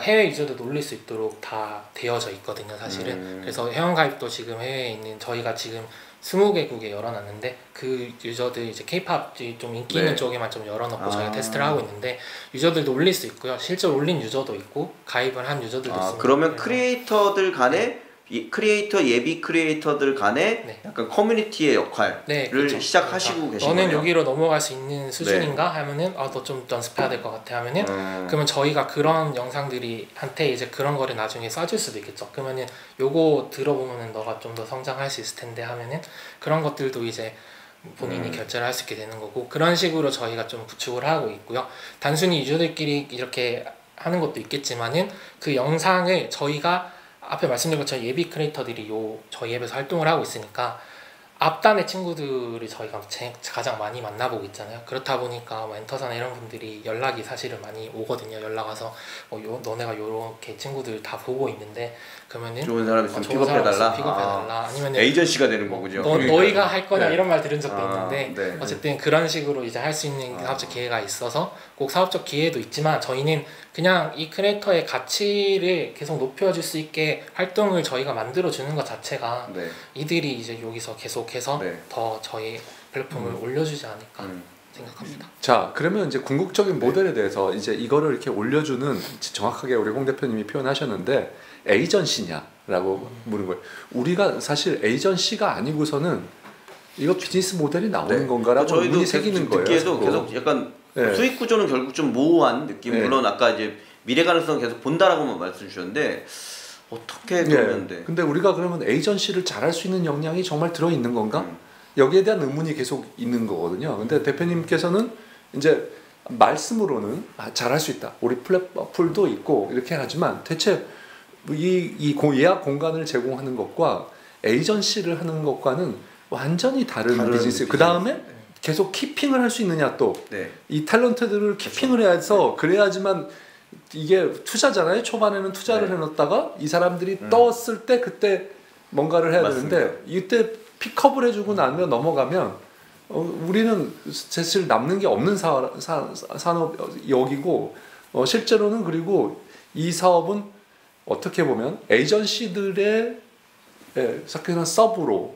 해외 유저들도 올릴 수 있도록 다 되어져 있거든요, 사실은. 그래서 회원가입도 지금 해외에 있는 저희가 지금 20개국에 열어놨는데, 그 유저들 이제 K-팝이 좀 인기 있는 쪽에만 좀 열어놓고 저희가 테스트를 하고 있는데, 유저들도 올릴 수 있고요. 실제로 올린 유저도 있고 가입을 한 유저들도 있습니다. 그러면 크리에이터들 간에 예비 크리에이터들 간에 약간 커뮤니티의 역할을 시작하시고 계신 거예요? 너는 여기로 넘어갈 수 있는 수준인가 하면은 너 좀 연습해야 될 것 같아 하면은 그러면 저희가 그런 영상들이 한테 이제 그런 거를 나중에 쏴줄 수도 있겠죠. 그러면은 요거 들어보면은 너가 좀 더 성장할 수 있을 텐데 하면은 그런 것들도 이제 본인이 결제를 할 수 있게 되는 거고, 그런 식으로 저희가 좀 구축을 하고 있고요. 단순히 유저들끼리 이렇게 하는 것도 있겠지만은 그 영상을 저희가 앞에 말씀드린 것처럼 예비 크리에이터들이 저희 앱에서 활동을 하고 있으니까 앞단의 친구들이 저희가 가장 많이 만나보고 있잖아요. 그렇다 보니까 뭐 엔터사나 이런 분들이 연락이 사실은 많이 오거든요. 연락 와서 너네가 요렇게 친구들 다 보고 있는데 그러면은 좋은 사람 있으면 픽업해달라. 아니면 에이전시가 되는 거군요. 너희가 할 거냐 이런 말 들은 적도 있는데 어쨌든 그런 식으로 이제 할 수 있는 사업적 기회가 있어서, 꼭 사업적 기회도 있지만 저희는 그냥 이 크리에이터의 가치를 계속 높여줄 수 있게 활동을 저희가 만들어주는 것 자체가 이들이 이제 여기서 계속해서 더 저희 플랫폼을 올려주지 않을까 생각합니다. 자, 그러면 이제 궁극적인 모델에 대해서 이제 이거를 이렇게 올려주는, 정확하게 우리 홍 대표님이 표현하셨는데 에이전시냐라고 물은 거예요. 우리가 사실 에이전시가 아니고서는 이거 비즈니스 모델이 나오는 건가라고 의문이 생기는 거예요. 듣기에도 계속 약간 수익 구조는 결국 좀 모호한 느낌. 물론 아까 이제 미래 가능성 계속 본다라고만 말씀 주셨는데 어떻게 그러면 돼? 근데 우리가 그러면 에이전시를 잘할 수 있는 역량이 정말 들어 있는 건가? 여기에 대한 의문이 계속 있는 거거든요. 근데 대표님께서는 이제 말씀으로는 잘할 수 있다. 우리 풀도 있고 이렇게 하지만 대체 이 예약 공간을 제공하는 것과 에이전시를 하는 것과는 완전히 다른 비즈니스. 그 다음에 계속 키핑을 할 수 있느냐, 또 이 탤런트들을 키핑을 해서 그래야지만, 이게 투자잖아요. 초반에는 투자를 해놓다가 이 사람들이 떴을 때 그때 뭔가를 해야 되는데, 이때 픽업을 해주고 나면 넘어가면 우리는 사실 남는 게 없는 산업역이고, 실제로는 그리고 이 사업은 어떻게 보면 에이전시들의 사실은 서브로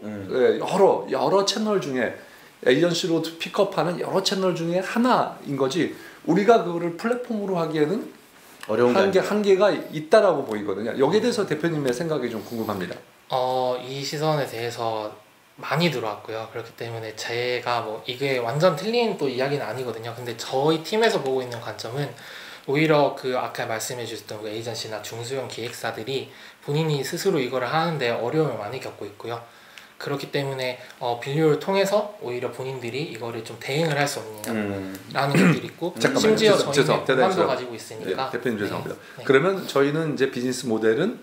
여러 채널 중에 에이전시로 픽업하는 여러 채널 중에 하나인 거지, 우리가 그거를 플랫폼으로 하기에는 어려운 한계가 있다라고 보이거든요. 여기에 대해서 대표님의 생각이 좀 궁금합니다. 이 시선에 대해서 많이 들어왔고요. 그렇기 때문에 제가 뭐 이게 완전 틀린 또 이야기는 아니거든요. 근데 저희 팀에서 보고 있는 관점은 오히려 그 아까 말씀해 주셨던 그 에이전시나 중소형 기획사들이 본인이 스스로 이거를 하는데 어려움을 많이 겪고 있고요. 그렇기 때문에 빌리오를 통해서 오히려 본인들이 이거를 좀 대응을 할 수 없느냐라는 것들이 있고, 심지어 저희는 공간도 가지고 있으니까. 대표님 죄송합니다. 그러면 저희는 이제 비즈니스 모델은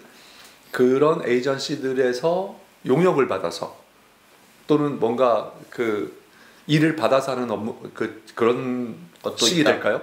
그런 에이전시들에서 용역을 받아서 또는 뭔가 그 일을 받아서 하는 업무, 그런 식이 될까요?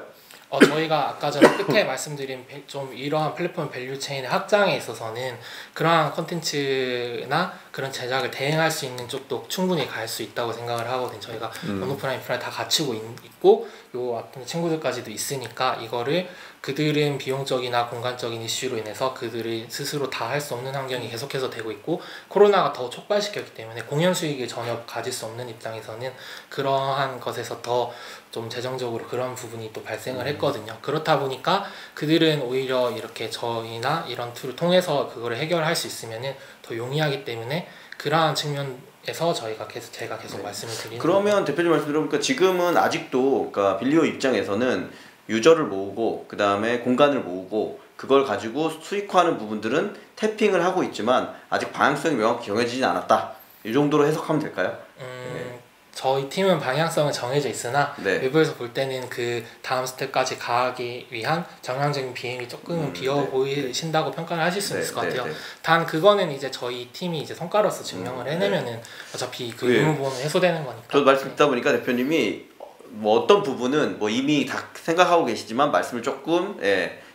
저희가 아까 전에 끝에 말씀드린 좀 이러한 플랫폼 밸류 체인의 확장에 있어서는 그러한 컨텐츠나 그런 제작을 대행할 수 있는 쪽도 충분히 갈 수 있다고 생각을 하거든요. 저희가 온오프라인 인프라를 다 갖추고 있고 요 앞에 친구들까지도 있으니까 이거를 그들은 비용적이나 공간적인 이슈로 인해서 그들이 스스로 다 할 수 없는 환경이 계속해서 되고 있고 코로나가 더 촉발시켰기 때문에 공연 수익을 전혀 가질 수 없는 입장에서는 그러한 것에서 더 좀 재정적으로 그런 부분이 또 발생을 했거든요. 그렇다 보니까 그들은 오히려 이렇게 저희나 이런 툴을 통해서 그거를 해결할 수 있으면은 더 용이하기 때문에 그러한 측면에서 제가 계속 말씀을 드리는 그러면 대표님 말씀 들어보니까 지금은 아직도 그러니까 빌리오 입장에서는 유저를 모으고 그 다음에 공간을 모으고 그걸 가지고 수익화하는 부분들은 태핑을 하고 있지만 아직 방향성이 명확히 정해지진 않았다. 이 정도로 해석하면 될까요? 저희 팀은 방향성은 정해져 있으나 네. 외부에서 볼 때는 그 다음 스텝까지 가기 위한 정량적인 비행이 조금은 비어 네. 보이신다고 평가를 하실 수 네, 있을 것 네, 같아요. 네. 단 그거는 이제 저희 팀이 이제 성과로서 증명을 해내면은 어차피 그 네. 의무보험은 해소되는 거니까. 저도 말씀 듣다 보니까 대표님이 뭐 어떤 부분은 뭐 이미 다 생각하고 계시지만 말씀을 조금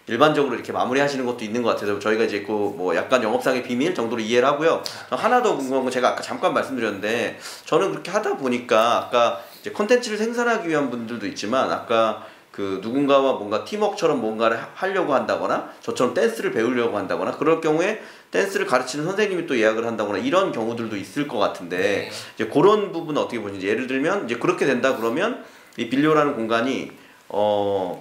일반적으로 이렇게 마무리하시는 것도 있는 것 같아서 저희가 이제 그 뭐 약간 영업상의 비밀 정도로 이해를 하고요. 하나 더 궁금한 건 제가 아까 잠깐 말씀드렸는데 저는 그렇게 하다 보니까 아까 이제 콘텐츠를 생산하기 위한 분들도 있지만 아까 그 누군가와 뭔가 팀워크처럼 뭔가를 하려고 한다거나 저처럼 댄스를 배우려고 한다거나 그럴 경우에 댄스를 가르치는 선생님이 또 예약을 한다거나 이런 경우들도 있을 것 같은데 이제 그런 부분은 어떻게 보시는지 예를 들면 이제 그렇게 된다 그러면 이 빌리오라는 공간이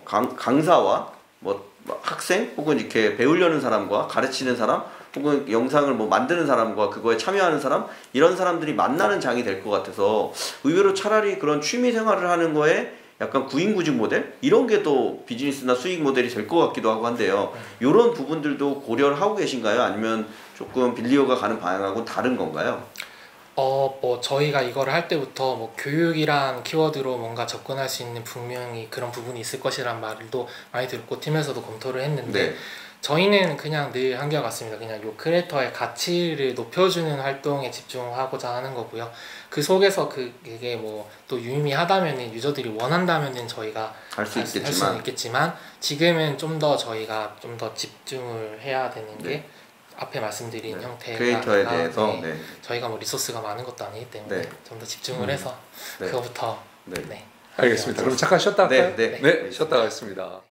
강사와 뭐 학생 혹은 이렇게 배우려는 사람과 가르치는 사람 혹은 영상을 뭐 만드는 사람과 그거에 참여하는 사람 이런 사람들이 만나는 장이 될 것 같아서 의외로 차라리 그런 취미 생활을 하는 거에 약간 구인구직 모델 이런 게 또 비즈니스나 수익 모델이 될 것 같기도 하고 한데요. 이런 부분들도 고려를 하고 계신가요? 아니면 조금 빌리오가 가는 방향하고 다른 건가요? 뭐 저희가 이거를 할 때부터 뭐 교육이란 키워드로 뭔가 접근할 수 있는 분명히 그런 부분이 있을 것이란 말도 많이 듣고 팀에서도 검토를 했는데 네. 저희는 그냥 늘 한결같습니다. 그냥 요 크리에이터의 가치를 높여주는 활동에 집중하고자 하는 거고요. 그 속에서 그게 뭐 또 유의미하다면은 유저들이 원한다면은 저희가 할 수 수는 있겠지만 있겠지만 지금은 좀 더 저희가 좀 더 집중을 해야 되는 게 앞에 말씀드린 형태가 크리에이터에 대해서 저희가 뭐 리소스가 많은 것도 아니기 때문에 좀 더 집중을 해서 그거부터 알겠습니다. 그럼 잠깐 쉬었다 할까요? 네. 네, 쉬었다 가겠습니다.